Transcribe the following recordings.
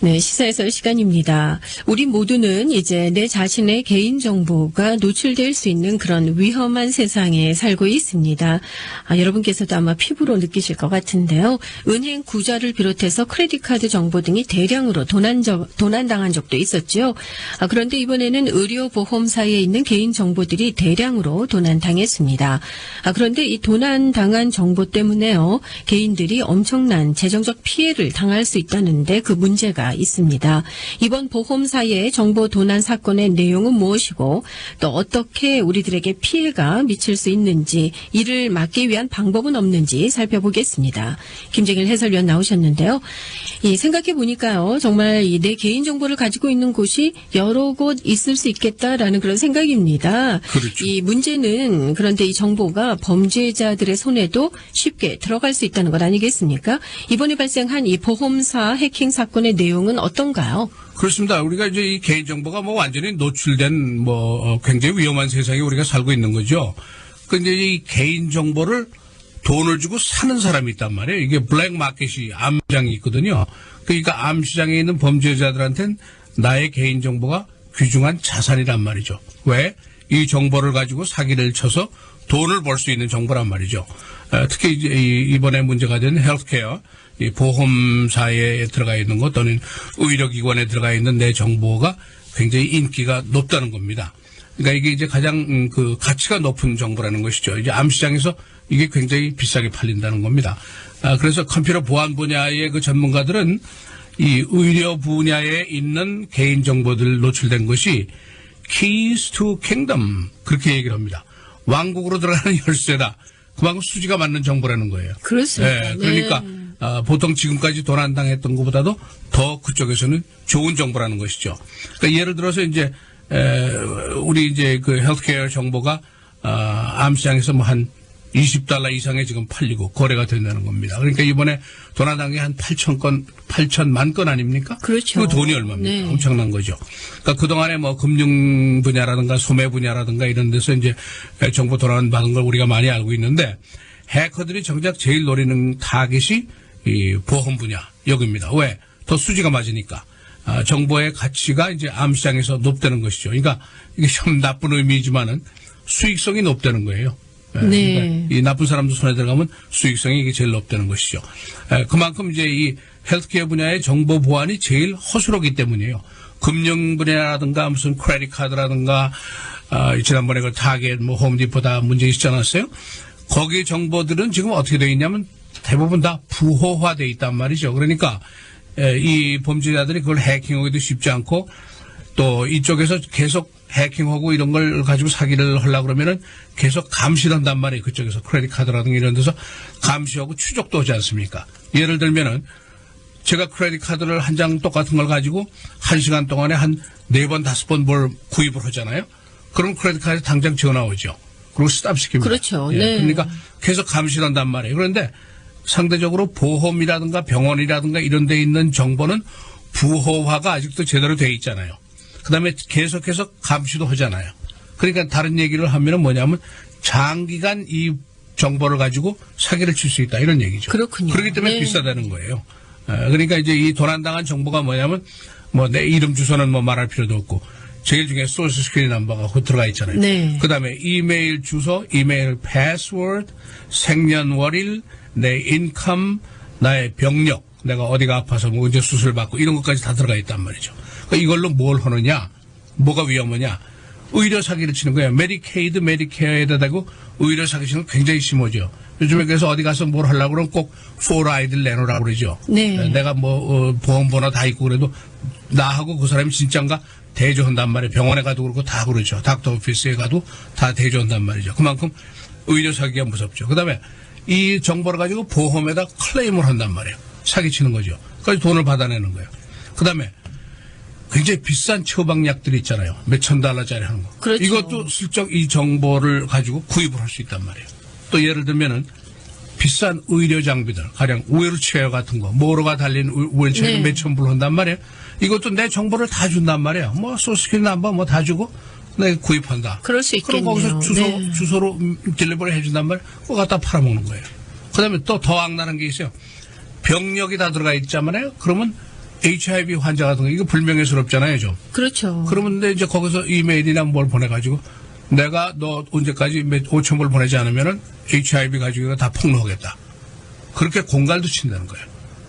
네, 시사해설 시간입니다. 우리 모두는 이제 내 자신의 개인정보가 노출될 수 있는 그런 위험한 세상에 살고 있습니다. 여러분께서도 아마 피부로 느끼실 것 같은데요. 은행 구좌를 비롯해서 크레딧카드 정보 등이 대량으로 도난당한 적도 있었죠. 그런데 이번에는 의료보험사에 있는 개인정보들이 대량으로 도난당했습니다. 그런데 이 도난당한 정보 때문에요. 개인들이 엄청난 재정적 피해를 당할 수 있다는데 그 문제가 있습니다. 이번 보험사의 정보 도난 사건의 내용은 무엇이고 또 어떻게 우리들에게 피해가 미칠 수 있는지 이를 막기 위한 방법은 없는지 살펴보겠습니다. 김정일 해설위원 나오셨는데요. 생각해 보니까요. 정말 내 개인정보를 가지고 있는 곳이 여러 곳 있을 수 있겠다라는 그런 생각입니다. 그렇죠. 이 문제는 그런데 이 정보가 범죄자들의 손에도 쉽게 들어갈 수 있다는 것 아니겠습니까? 이번에 발생한 이 보험사 해킹 사건의 내용은 어떤가요? 그렇습니다. 우리가 이제 이 개인정보가 완전히 노출된 굉장히 위험한 세상에 우리가 살고 있는 거죠. 근데 이 개인정보를 돈을 주고 사는 사람이 있단 말이에요. 이게 블랙마켓이 암시장이 있거든요. 그러니까 암시장에 있는 범죄자들한테는 나의 개인정보가 귀중한 자산이란 말이죠. 왜? 이 정보를 가지고 사기를 쳐서 돈을 벌 수 있는 정보란 말이죠. 특히 이번에 문제가 된 헬스케어, 이 보험사에 들어가 있는 것 또는 의료기관에 들어가 있는 내 정보가 굉장히 인기가 높다는 겁니다. 그러니까 이게 이제 가장 그 가치가 높은 정보라는 것이죠. 이제 암시장에서 이게 굉장히 비싸게 팔린다는 겁니다. 그래서 컴퓨터 보안 분야의 그 전문가들은 이 의료 분야에 있는 개인 정보들 노출된 것이 keys to kingdom 그렇게 얘기를 합니다. 왕국으로 들어가는 열쇠다. 그만큼 수지가 맞는 정보라는 거예요. 그렇습니다. 네, 그러니까 보통 지금까지 도난당했던 것보다도 더 그쪽에서는 좋은 정보라는 것이죠. 그러니까 예를 들어서 이제 우리 이제 그 헬스케어 정보가 암시장에서 한 $20 이상에 지금 팔리고 거래가 된다는 겁니다. 그러니까 이번에 도난당한 게 한 8천만 건 아닙니까? 그렇죠. 그 돈이 얼마입니까? 네. 엄청난 거죠. 그러니까 그동안에 금융 분야라든가 소매 분야라든가 이런 데서 이제 정보 도난 받은 걸 우리가 많이 알고 있는데 해커들이 정작 제일 노리는 타깃이 이 보험 분야 여기입니다. 왜? 더 수지가 맞으니까. 정보의 가치가 이제 암시장에서 높다는 것이죠. 그러니까 이게 좀 나쁜 의미지만은 수익성이 높다는 거예요. 네. 그러니까 이 나쁜 사람들 손에 들어가면 수익성이 이게 제일 높다는 것이죠. 그만큼 이제 이 헬스케어 분야의 정보 보안이 제일 허술하기 때문이에요. 금융 분야라든가 무슨 크레딧 카드라든가 지난번에 그 타겟 홈디포 다 문제 있지 않았어요? 거기 정보들은 지금 어떻게 되어 있냐면 대부분 다 부호화되어 있단 말이죠. 그러니까 이 범죄자들이 그걸 해킹하기도 쉽지 않고 또 이쪽에서 계속 해킹하고 이런 걸 가지고 사기를 하려고 그러면은 계속 감시를 한단 말이에요. 그쪽에서 크레딧 카드라든가 이런 데서 감시하고 추적도 하지 않습니까? 예를 들면은 제가 크레딧 카드를 한 장 똑같은 걸 가지고 1시간 동안에 한 4번, 5번 뭘 구입을 하잖아요. 그럼 크레딧 카드 당장 전화 오죠. 그리고 스탑시킵니다. 그렇죠. 예, 네. 그러니까 계속 감시를 한단 말이에요. 그런데 상대적으로 보험이라든가 병원이라든가 이런 데 있는 정보는 부호화가 아직도 제대로 돼 있잖아요. 그다음에 계속해서 감시도 하잖아요. 그러니까 다른 얘기를 하면은 뭐냐면 장기간 이 정보를 가지고 사기를 칠 수 있다 이런 얘기죠. 그렇군요. 그렇기 때문에 네. 비싸다는 거예요. 그러니까 이제 이 도난당한 정보가 뭐냐면 내 이름 주소는 말할 필요도 없고 제일 중에 소셜 스크린 넘버가 들어가 있잖아요. 네. 그다음에 이메일 주소, 이메일 패스워드, 생년월일, 내 인컴, 나의 병력, 내가 어디가 아파서 언제 수술 받고 이런 것까지 다 들어가 있단 말이죠. 그러니까 이걸로 뭘 하느냐, 뭐가 위험하냐, 의료 사기를 치는 거예요. 메디케이드, 메디케어에다 대고 의료 사기 치는 거 굉장히 심하죠. 요즘에 그래서 어디 가서 뭘 하려고 그러면 꼭 4아이들 내놓으라고 그러죠. 네. 내가 보험번호 다 있고 그래도 나하고 그 사람이 진짠가 대조한단 말이에요. 병원에 가도 그렇고 다 그러죠. 닥터 오피스에 가도 다 대조한단 말이죠. 그만큼 의료 사기가 무섭죠. 그다음에 이 정보를 가지고 보험에다 클레임을 한단 말이에요. 사기치는 거죠. 그래서 돈을 받아내는 거예요. 그다음에 굉장히 비싼 처방약들이 있잖아요. 몇천 달러짜리 하는 거. 그렇죠. 이것도 슬쩍 이 정보를 가지고 구입을 할 수 있단 말이에요. 또 예를 들면은 비싼 의료 장비들, 가령 휠체어 같은 거, 모로가 달린 휠체어 네. 몇천 불 한단 말이에요. 이것도 내 정보를 다 준단 말이에요. 소스킨 넘버 다 주고 내가 구입한다. 그럴 수 그럼 있겠네요. 거기서 네. 주소로 딜리버리 해준단 말이에요. 그거 갖다 팔아먹는 거예요. 그 다음에 또 더 악랄한 게 있어요. 병력이 다 들어가 있잖아요. 그러면 HIV 환자 같은 거 이거 불명예스럽잖아요, 좀. 그렇죠. 그러면 근데 이제 거기서 이메일이나 뭘 보내가지고 내가 너 언제까지 5,000불 보내지 않으면은 HIV 가지고 다 폭로하겠다. 그렇게 공갈도 친다는 거예요.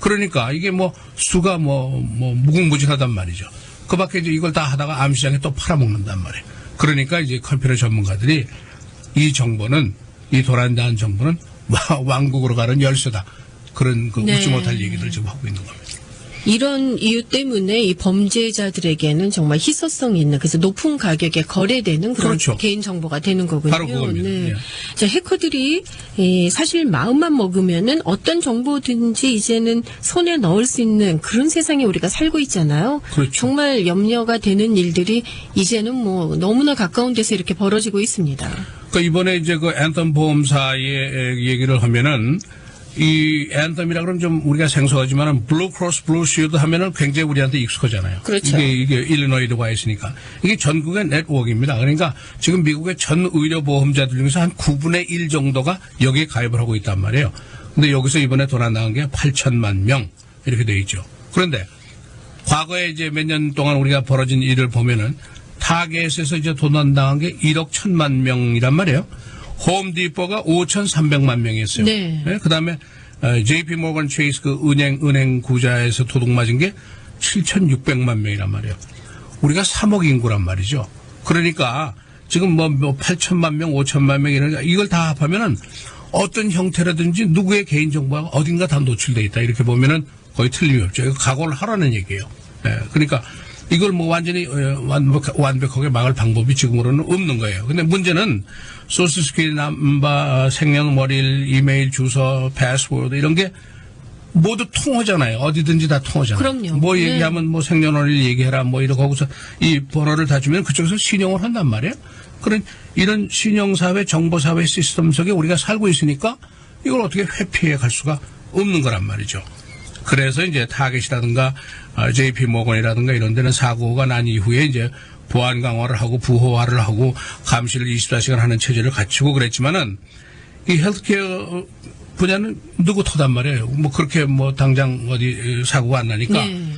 그러니까 이게 뭐 수가 무궁무진하단 말이죠. 그 밖에 이제 이걸 다 하다가 암시장에 또 팔아먹는단 말이에요. 그러니까 이제 컴퓨터 전문가들이 이 정보는, 이 도난당한 정보는 왕국으로 가는 열쇠다. 그런 그 네. 웃지 못할 얘기를 지금 하고 있는 겁니다. 이런 이유 때문에 이 범죄자들에게는 정말 희소성이 있는, 그래서 높은 가격에 거래되는 그런 그렇죠. 개인 정보가 되는 거군요. 바로 그겁니다. 네. 예. 자, 해커들이 사실 마음만 먹으면은 어떤 정보든지 이제는 손에 넣을 수 있는 그런 세상에 우리가 살고 있잖아요. 그렇죠. 정말 염려가 되는 일들이 이제는 뭐 너무나 가까운 데서 이렇게 벌어지고 있습니다. 그러니까 이번에 이제 그 앤텀 보험사의 얘기를 하면은 이 앤텀이라 그러면 좀 우리가 생소하지만은 블루크로스 블루시드 하면은 굉장히 우리한테 익숙하잖아요. 그렇죠. 이게 일리노이도 와 있으니까 이게 전국의 네트워크입니다. 그러니까 지금 미국의 전 의료 보험자들 중에서 한 9분의 1 정도가 여기에 가입을 하고 있단 말이에요. 근데 여기서 이번에 도난당한 게 8천만 명 이렇게 돼 있죠. 그런데 과거에 이제 몇 년 동안 우리가 벌어진 일을 보면은 타겟에서 이제 도난당한 게 1억 1천만 명이란 말이에요. 홈디포가 5,300만 명이었어요. 네. 그다음에 JP 모건 체이스 그 은행 구자에서 도둑 맞은 게 7,600만 명이란 말이에요. 우리가 3억 인구란 말이죠. 그러니까 지금 뭐 8천만 명, 5천만 명 이걸 다 합하면은 어떤 형태라든지 누구의 개인 정보가 어딘가 다 노출돼 있다 이렇게 보면은 거의 틀림이 없죠. 이거 각오를 하라는 얘기예요. 그러니까 이걸 뭐 완전히 완벽하게 막을 방법이 지금으로는 없는 거예요. 근데 문제는 소셜 스키리 넘버, 생년월일, 이메일 주소, 패스워드 이런 게 모두 통하잖아요. 어디든지 다 통하잖아요. 그럼요. 뭐 네. 얘기하면 뭐 생년월일 얘기해라 뭐 이러고 거기서 이 번호를 다 주면 그쪽에서 신용을 한단 말이에요. 그런 이런 신용사회, 정보사회 시스템 속에 우리가 살고 있으니까 이걸 어떻게 회피해 갈 수가 없는 거란 말이죠. 그래서 이제 타겟이라든가 JP 모건이라든가 이런 데는 사고가 난 이후에 이제 보안 강화를 하고 부호화를 하고 감시를 24시간 하는 체제를 갖추고 그랬지만은 이 헬스케어 분야는 누구 터단 말이에요. 뭐 그렇게 뭐 당장 어디 사고가 안 나니까 네.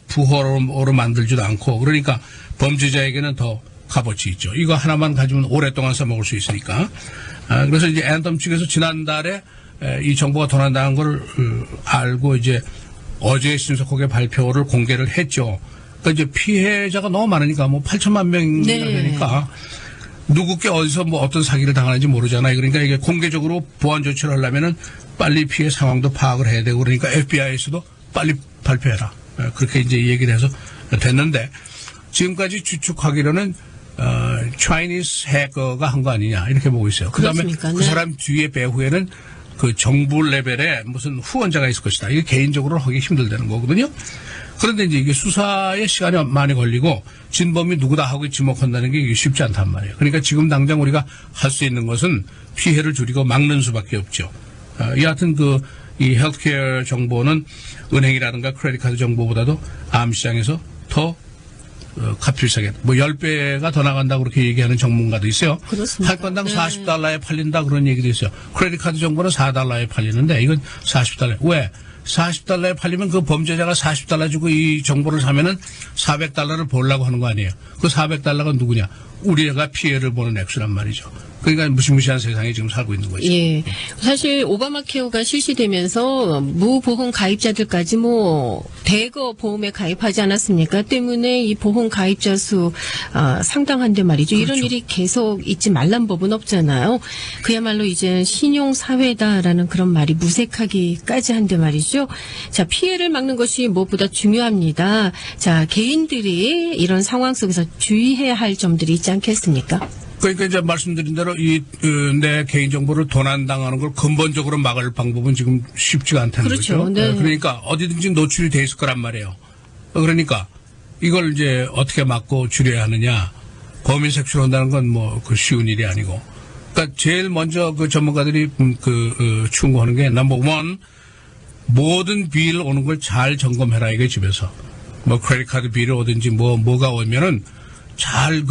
부호로 만들지도 않고 그러니까 범죄자에게는 더 값어치 있죠. 이거 하나만 가지면 오랫동안 써먹을 수 있으니까. 그래서 이제 앤텀 측에서 지난달에 이 정보가 도난당한 걸 알고 이제 어제 신속하게 발표를 공개를 했죠. 그러니까 이제 피해자가 너무 많으니까 뭐 8천만 명이나 네. 되니까 누구께 어디서 뭐 어떤 사기를 당하는지 모르잖아요. 그러니까 이게 공개적으로 보안 조치를 하려면은 빨리 피해 상황도 파악을 해야 되고 그러니까 FBI에서도 빨리 발표해라. 그렇게 이제 얘기를 해서 됐는데 지금까지 추측하기로는 Chinese 해커가 한 거 아니냐 이렇게 보고 있어요. 그다음에 그렇습니까? 그 네. 사람 뒤에 배후에는 그 정부 레벨에 무슨 후원자가 있을 것이다. 이게 개인적으로 하기 힘들다는 거거든요. 그런데 이제 이게 수사에 시간이 많이 걸리고 진범이 누구다 하고 지목한다는 게 이게 쉽지 않단 말이에요. 그러니까 지금 당장 우리가 할 수 있는 것은 피해를 줄이고 막는 수밖에 없죠. 여하튼 이 헬스케어 정보는 은행이라든가 크레딧 카드 정보보다도 암시장에서 더 값비싸게 뭐 10배가 더 나간다고 그렇게 얘기하는 전문가도 있어요. 그렇습니다. 할 건당 네. $40에 팔린다 그런 얘기도 있어요. 크레딧 카드 정보는 $4에 팔리는데 이건 $40. 왜? $40에 팔리면 그 범죄자가 $40 주고 이 정보를 사면은 $400를 벌려고 하는 거 아니에요. 그 $400가 누구냐? 우리가 피해를 보는 액수란 말이죠. 그러니까 무시무시한 세상에 지금 살고 있는 거죠. 예. 사실 오바마 케어가 실시되면서 무보험 가입자들까지 뭐 대거 보험에 가입하지 않았습니까? 때문에 이 보험 가입자 수 상당한데 말이죠. 이런 그렇죠. 일이 계속 있지 말란 법은 없잖아요. 그야말로 이제 신용 사회다라는 그런 말이 무색하기까지 한데 말이죠. 자, 피해를 막는 것이 무엇보다 중요합니다. 자, 개인들이 이런 상황 속에서 주의해야 할 점들이 있지 않겠습니까? 그러니까 이제 말씀드린 대로 내 개인정보를 도난당하는 걸 근본적으로 막을 방법은 지금 쉽지가 않다는 그렇죠. 거죠. 네. 그러니까 어디든지 노출이 돼 있을 거란 말이에요. 그러니까 이걸 이제 어떻게 막고 줄여야 하느냐. 범인 색출한다는 건 뭐 그 쉬운 일이 아니고. 그러니까 제일 먼저 그 전문가들이 충고하는 게 넘버 원 모든 비일 오는 걸 잘 점검해라 이게 집에서. 뭐 크레딧 카드 비를 오든지 뭐가 오면은 잘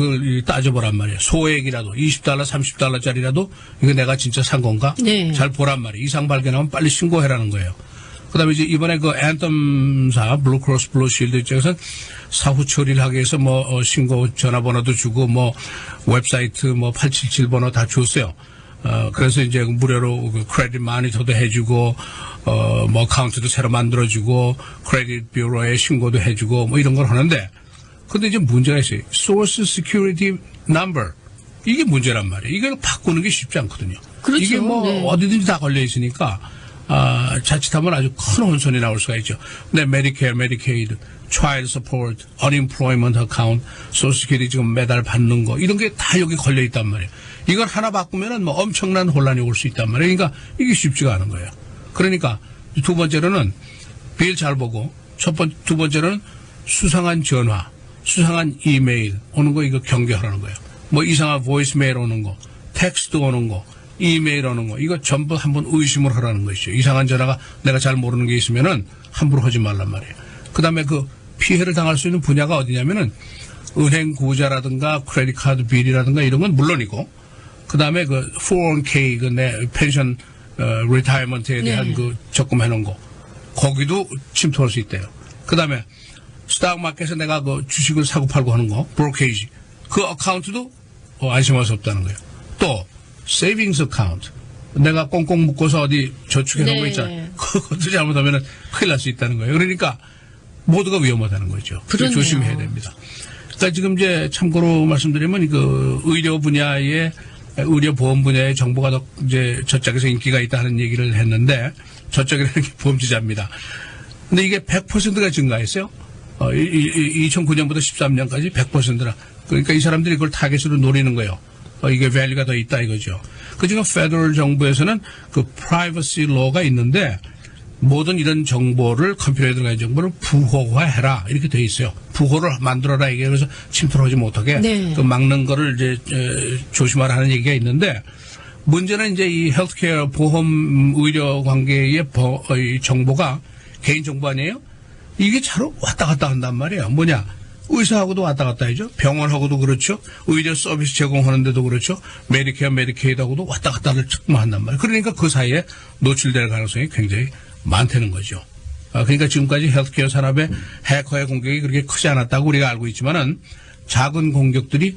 따져보란 말이에요. 소액이라도 $20, $30짜리라도 이거 내가 진짜 산 건가? 네. 잘 보란 말이에요. 이상 발견하면 빨리 신고해라는 거예요. 그다음에 이제 이번에 그 앤텀사 블루크로스 블루실드 쪽에서는 사후 처리를 하기 위해서 뭐 신고 전화번호도 주고 뭐 웹사이트 뭐 877 번호 다 줬어요. 그래서 이제 무료로 그 크레딧 마니터도 해주고 뭐 어카운트도 새로 만들어주고 크레딧 뷰로에 신고도 해주고 뭐 이런 걸 하는데 근데 이제 문제가 있어요. Source Security Number 이게 문제란 말이에요. 이걸 바꾸는 게 쉽지 않거든요. 그렇죠. 이게 뭐 네. 어디든지 다 걸려 있으니까 자칫하면 아주 큰 혼선이 나올 수가 있죠. 네, 메디케어, 메디케이드, 차일드 서포트, 언임플로이먼트 어카운트, 소시큐리티 지금 매달 받는 거 이런 게 다 여기 걸려 있단 말이에요. 이걸 하나 바꾸면은 뭐 엄청난 혼란이 올 수 있단 말이에요. 그러니까 이게 쉽지가 않은 거예요. 그러니까 두 번째로는 빌 잘 보고 두 번째로는 수상한 전화, 수상한 이메일 오는 거 이거 경계하라는 거예요. 뭐 이상한 보이스메일 오는 거, 텍스트 오는 거, 이메일 오는 거 이거 전부 한번 의심을 하라는 것이죠. 이상한 전화가 내가 잘 모르는 게 있으면은 함부로 하지 말란 말이에요. 그다음에 그 피해를 당할 수 있는 분야가 어디냐면은 은행 구자라든가 크레딧 카드 빌이라든가 이런 건 물론이고 그다음에 그 401k 그 내 펜션 리타이먼트에 대한 네. 그 적금해 놓은 거 거기도 침투할 수 있대요. 그다음에 스탁 마켓에서 내가 그 주식을 사고 팔고 하는 거 브로케이지 그 어카운트도 안심할 수 없다는 거예요. 또 세이빙스 어카운트 내가 꽁꽁 묶어서 어디 저축해 놓은 거 네. 있잖아요. 그것도 잘못하면 큰일 날 수 있다는 거예요. 그러니까 모두가 위험하다는 거죠. 그러네요. 조심해야 됩니다. 그러니까 지금 이제 참고로 말씀드리면 그 의료 분야의 의료보험 분야의 정보가 더 이제 저쪽에서 인기가 있다 하는 얘기를 했는데 저쪽이라는 게 보험지자입니다. 근데 이게 100%가 증가했어요. 2009년부터 13년까지 100%나. 그러니까 이 사람들이 그걸 타겟으로 노리는 거예요. 이게 밸류가 더 있다 이거죠. 그중에 페더럴 정부에서는 그 프라이버시 로가 있는데 모든 이런 정보를 컴퓨터에 들어간 정보를 부호화해라 이렇게 돼 있어요. 부호를 만들어라 이게 그래서 침투를 하지 못하게 네. 그 막는 거를 이제 조심하라 하는 얘기가 있는데 문제는 이제 이 헬스케어 보험 의료 관계의 이 정보가 개인 정보 아니에요? 이게 잘 왔다 갔다 한단 말이에요. 뭐냐? 의사하고도 왔다 갔다 하죠. 병원하고도 그렇죠. 의료 서비스 제공하는데도 그렇죠. 메디케어, 메디케이드하고도 왔다 갔다를 조금 한단 말이에요. 그러니까 그 사이에 노출될 가능성이 굉장히 많다는 거죠. 그러니까 지금까지 헬스케어 산업의 해커의 공격이 그렇게 크지 않았다고 우리가 알고 있지만은 작은 공격들이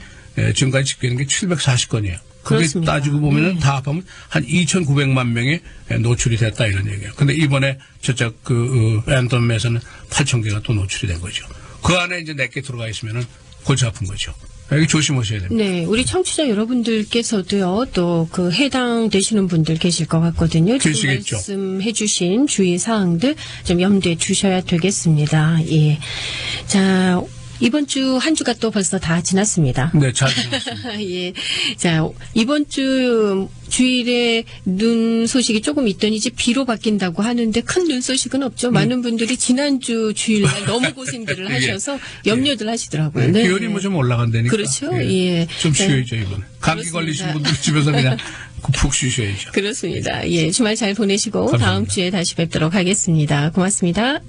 지금까지 집계된 게 740건이에요. 그게 그렇습니다. 따지고 보면은 다 합하면 한 2,900만 명이 노출이 됐다 이런 얘기예요. 근데 이번에 저쪽 그 앤덤에서는 8,000개가 또 노출이 된 거죠. 그 안에 이제 내게 들어가 있으면은 골치 아픈 거죠. 여기 조심하셔야 됩니다. 네, 우리 청취자 여러분들께서도요, 또 그 해당되시는 분들 계실 것 같거든요. 지금 계시겠죠. 말씀해주신 주의 사항들 좀 염두에 두셔야 되겠습니다. 예. 자, 이번 주 한 주가 또 벌써 다 지났습니다. 네, 잘 들었습니다. 예. 자, 이번 주 주일에 눈 소식이 조금 있더니 이제 비로 바뀐다고 하는데 큰 눈 소식은 없죠. 많은 분들이 지난주 주일날 너무 고생들을 예. 하셔서 염려들 하시더라고요. 네. 기온이 뭐 좀 올라간다니까. 그렇죠. 예. 좀 네. 쉬어야죠, 이번에. 감기 그렇습니다. 걸리신 분들 집에서 그냥 푹 쉬셔야죠. 그렇습니다. 예, 주말 잘 보내시고 감사합니다. 다음 주에 다시 뵙도록 하겠습니다. 고맙습니다.